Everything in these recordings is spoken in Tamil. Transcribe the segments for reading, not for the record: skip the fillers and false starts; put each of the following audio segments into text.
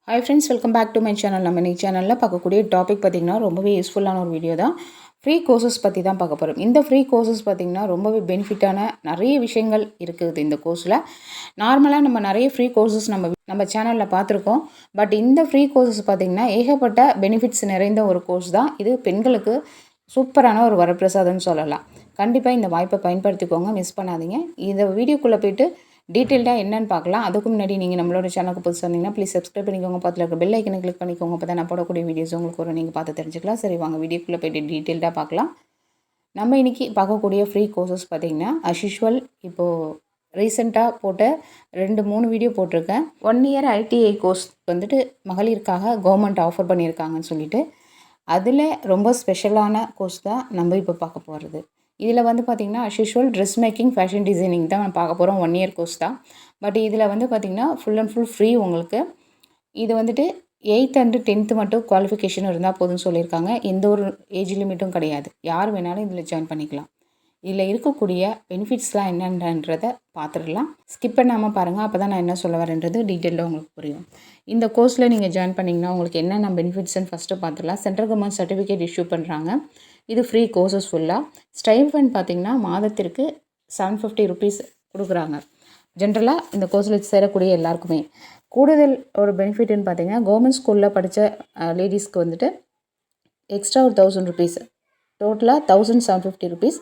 Hi friends, welcome back to my channel. நம்ம இன்னைக்கு சேனலில் பார்க்கக்கூடிய டாபிக் பார்த்திங்கன்னா ரொம்பவே யூஸ்ஃபுல்லான ஒரு வீடியோ தான். ஃப்ரீ கோர்சஸ் பற்றி தான் பார்க்க போகிறோம். இந்த ஃப்ரீ கோர்சஸ் பார்த்திங்கன்னா ரொம்பவே பெனிஃபிட்டான நிறைய விஷயங்கள் இருக்குது இந்த கோர்ஸில். நார்மலாக நம்ம நிறைய ஃப்ரீ கோர்சஸ் நம்ம சேனலில் பார்த்துருக்கோம். பட் இந்த ஃப்ரீ கோர்சஸ் பார்த்திங்கன்னா ஏகப்பட்ட பெனிஃபிட்ஸ் நிறைந்த ஒரு கோர்ஸ் தான். இது பெண்களுக்கு சூப்பரான ஒரு வரப்பிரசாதம்னு சொல்லலாம். கண்டிப்பாக இந்த வாய்ப்பை பயன்படுத்திக்கோங்க, மிஸ் பண்ணாதீங்க. இந்த வீடியோக்குள்ளே போய்ட்டு டீட்டெயில்டாக என்னென்னு பார்க்கலாம். அதுக்கு முன்னாடி நீங்கள் நம்மளோட சேனலுக்கு புதுசாக இருந்தீங்கன்னா ப்ளீஸ் சப்ஸ்கிரைப் பண்ணிக்கோங்க. பக்கத்தில் இருக்க பெல் ஐக்கனை கிளிக் பண்ணிக்கோங்க. அப்போ தான் நான் போடக்கூடிய வீடியோஸ் உங்களுக்கு ஒரு நீங்கள் பார்த்து தெரிஞ்சுக்கலாம். சரி, வாங்க வீடியோக்குள்ளே போய்ட்டு டீட்டெயில்டாக பார்க்கலாம். நம்ம இன்றைக்கி பார்க்கக்கூடிய ஃப்ரீ கோர்சஸ் பார்த்திங்கன்னா அஸ் யூஷுவல் இப்போது ரீசெண்டாக போட்ட 2-3 வீடியோ போட்டிருக்கேன். 1 இயர் ITI கோர்ஸ் வந்துட்டு மகளிருக்காக கவர்மெண்ட் ஆஃபர் பண்ணியிருக்காங்கன்னு சொல்லிட்டு, அதில் ரொம்ப ஸ்பெஷலான கோர்ஸ் தான் நம்ம இப்போ பார்க்க போகிறது. இதில் வந்து பார்த்திங்கன்னா as usual dress making, fashion designing தான் நான் பார்க்க போகிறோம். 1 இயர் கோர்ஸ் தான். பட் இதில் வந்து பார்த்திங்கன்னா ஃபுல் அண்ட் ஃபுல் ஃப்ரீ உங்களுக்கு. இது வந்துட்டு 8th and 10th மட்டும் குவாலிஃபிகேஷன் இருந்தால் போதும்னு சொல்லியிருக்காங்க. எந்த ஒரு ஏஜ் லிமிட்டும் கிடையாது. யார் வேணாலும் இதில் ஜாயின் பண்ணிக்கலாம். இதில் இருக்கக்கூடிய பெனிஃபிட்ஸ்லாம் என்னன்றதை பார்த்துடலாம். ஸ்கிப் பண்ணாமல் பாருங்கள். அப்போ தான் நான் என்ன சொல்ல வரேன்றது டீட்டெயிலாக உங்களுக்கு புரியும். இந்த கோர்ஸில் நீங்கள் ஜாயின் பண்ணிங்கன்னா உங்களுக்கு என்னென்ன பெனிஃபிட்ஸ்ன்னு ஃபஸ்ட்டு பார்த்துடலாம். சென்ட்ரல் கவர்மெண்ட் சர்டிஃபிகேட் இஷ்யூ பண்ணுறாங்க. இது ஃப்ரீ கோர்சஸ் ஃபுல்லாக. ஸ்டைபண்ட் பார்த்திங்கன்னா மாதத்திற்கு 750 rupees கொடுக்குறாங்க. ஜென்ரலாக இந்த கோர்ஸில் சேரக்கூடிய எல்லாருக்குமே. கூடுதல் ஒரு பெனிஃபிட்னு பார்த்திங்கன்னா கவர்மெண்ட் ஸ்கூலில் படித்த லேடிஸ்க்கு வந்துட்டு எக்ஸ்ட்ரா ஒரு 1000 rupees, டோட்டலாக 1750 rupees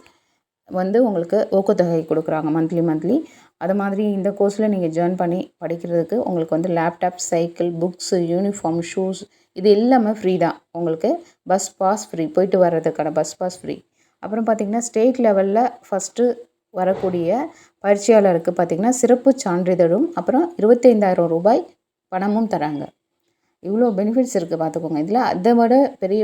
வந்து உங்களுக்கு ஊக்கத்தொகை கொடுக்குறாங்க மந்த்லி. அது மாதிரி இந்த கோர்ஸில் நீங்கள் ஜாயின் பண்ணி படிக்கிறதுக்கு உங்களுக்கு வந்து laptop, cycle, books, uniform, shoes இது எல்லாமே ஃப்ரீ தான். உங்களுக்கு பஸ் பாஸ் ஃப்ரீ, போயிட்டு வர்றதுக்கான பஸ் பாஸ் ஃப்ரீ. அப்புறம் பார்த்திங்கன்னா ஸ்டேட் லெவலில் ஃபஸ்ட்டு வரக்கூடிய பயிற்சியாளருக்கு பார்த்திங்கன்னா சிறப்பு சான்றிதழும் அப்புறம் 25,000 ரூபாய் பணமும் தராங்க. இவ்வளோ பெனிஃபிட்ஸ் இருக்குது பார்த்துக்கோங்க. இதில் அதை விட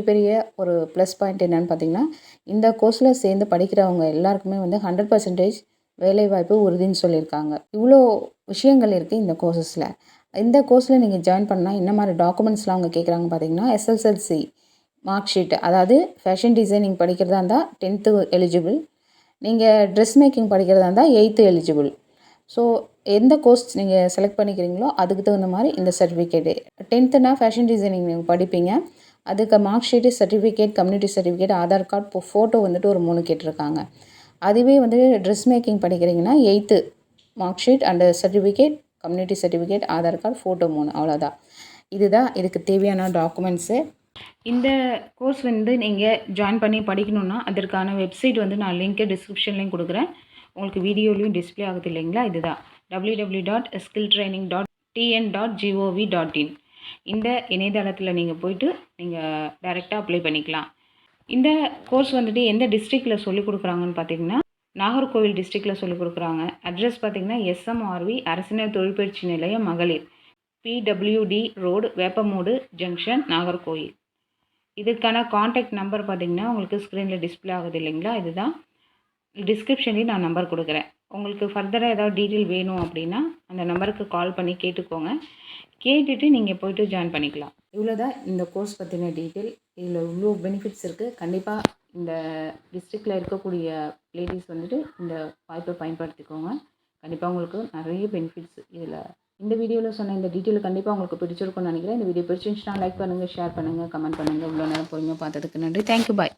பெரிய ஒரு ப்ளஸ் பாயிண்ட் என்னென்னு பார்த்திங்கன்னா, இந்த கோர்ஸில் சேர்ந்து படிக்கிறவங்க எல்லாருக்குமே வந்து 100% வேலைவாய்ப்பு உறுதின்னு சொல்லியிருக்காங்க. இவ்வளோ விஷயங்கள் இருக்குது இந்த கோர்சஸில். இந்த கோர்ஸில் நீங்கள் ஜாயின் பண்ணால் என்ன மாதிரி டாக்குமெண்ட்ஸ்லாம் அவங்க கேட்குறாங்க பார்த்திங்கன்னா, SSLC மார்க் ஷீட், அதாவது ஃபேஷன் டிசைனிங் படிக்கிறதா இருந்தால் 10th எலிஜிபிள், நீங்கள் ட்ரெஸ் மேக்கிங் படிக்கிறதா இருந்தால் 8th எலிஜிபிள். ஸோ எந்த கோர்ஸ் நீங்கள் செலக்ட் பண்ணிக்கிறீங்களோ அதுக்கு தகுந்த மாதிரி இந்த சர்டிஃபிகேட்டு. 10th ஃபேஷன் டிசைனிங் நீங்கள் படிப்பீங்க. அதுக்கு mark sheet, certificate, community certificate, Aadhaar card, photo வந்துட்டு ஒரு 3 கேட்டிருக்காங்க. அதுவே வந்து ட்ரெஸ் மேக்கிங் படிக்கிறீங்கன்னா 8th mark sheet and certificate, community certificate, Aadhaar card, photo 3, அவ்வளோதான். இதுதான் இதுக்கு தேவையான டாக்குமெண்ட்ஸு. இந்த கோர்ஸ் வந்து நீங்கள் ஜாயின் பண்ணி படிக்கணுன்னா அதற்கான வெப்சைட் வந்து நான் லிங்க்கு டிஸ்கிரிப்ஷன்லேயும் கொடுக்குறேன். உங்களுக்கு வீடியோலையும் டிஸ்பிளே ஆகுது இல்லைங்களா, இதுதான் www.skilltraining.tn.gov.in. இந்த இணையதளத்தில் நீங்கள் போய்ட்டு நீங்கள் டைரெக்டாக அப்ளை பண்ணிக்கலாம். இந்த கோர்ஸ் வந்துட்டு எந்த டிஸ்ட்ரிக்டில் சொல்லிக் கொடுக்குறாங்கன்னு பார்த்தீங்கன்னா, நாகர்கோவில் டிஸ்ட்ரிக்டில் சொல்லிக் கொடுக்குறாங்க. அட்ரஸ் பார்த்திங்கன்னா SMRV அரசினர் தொழிற்பயிற்சி நிலையம் மகளிர், PWD road, Veppamoodu junction, Nagercoil. இதுக்கான காண்டாக்ட் நம்பர் பார்த்திங்கன்னா உங்களுக்கு ஸ்க்ரீனில் டிஸ்பிளே ஆகுது இல்லைங்களா, இதுதான். டிஸ்கிரிப்ஷன்லேயும் நான் நம்பர் கொடுக்குறேன். உங்களுக்கு ஃபர்தராக ஏதாவது டீட்டெயில் வேணும் அப்படின்னா அந்த நம்பருக்கு கால் பண்ணி கேட்டுக்கோங்க. கேட்டுட்டு நீங்கள் போய்ட்டு ஜாயின் பண்ணிக்கலாம். இவ்வளோ தான் இந்த கோர்ஸ் பற்றின டீட்டெயில். இதில் இவ்வளோ பெனிஃபிட்ஸ் இருக்குது. கண்டிப்பாக இந்த டிஸ்ட்ரிக்டில் இருக்கக்கூடிய லேடிஸ் வந்துட்டு இந்த வாய்ப்பை பயன்படுத்திக்கோங்க. கண்டிப்பாக உங்களுக்கு நிறைய பெனிஃபிட்ஸ் இதில். இந்த வீடியோவில் சொன்ன இந்த டீட்டெயில் கண்டிப்பாக உங்களுக்கு பிடிச்சிருக்கும்னு நினைக்கிறேன். இந்த வீடியோ பிடிச்சிருந்துச்சுன்னா லைக் பண்ணுங்கள், ஷேர் பண்ணுங்கள், கமெண்ட் பண்ணுங்கள். இவ்வளோ நேரம் பொறுமையாக பார்த்ததுக்கு நன்றி. தேங்க்யூ, பாய்.